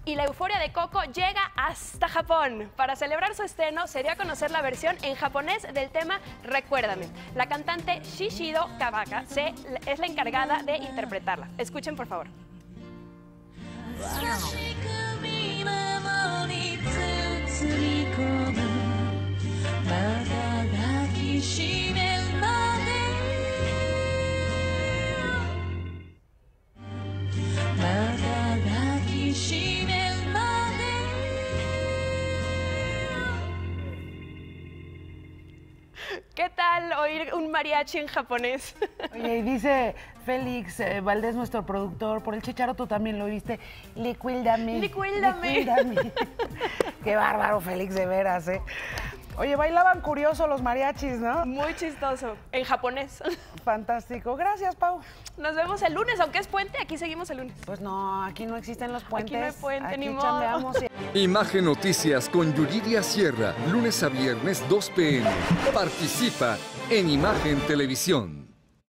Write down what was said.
Y la euforia de Coco llega hasta Japón. Para celebrar su estreno, se dio a conocer la versión en japonés del tema Recuérdame. La cantante Shishido Kabaka es la encargada de interpretarla. Escuchen, por favor. ¿Qué tal oír un mariachi en japonés? Oye, y dice Félix Valdés, nuestro productor, por el Chicharo tú también lo oíste. Licuíldame. Licuíldame. Qué bárbaro, Félix, de veras, ¿eh? Oye, bailaban curioso los mariachis, ¿no? Muy chistoso. En japonés. Fantástico. Gracias, Pau. Nos vemos el lunes, aunque es puente, aquí seguimos el lunes. Pues no, aquí no existen los puentes. Aquí no hay puente, aquí ni modo. chambeamos y... Imagen Noticias con Yuridia Sierra, lunes a viernes 2 p.m. Participa en Imagen Televisión.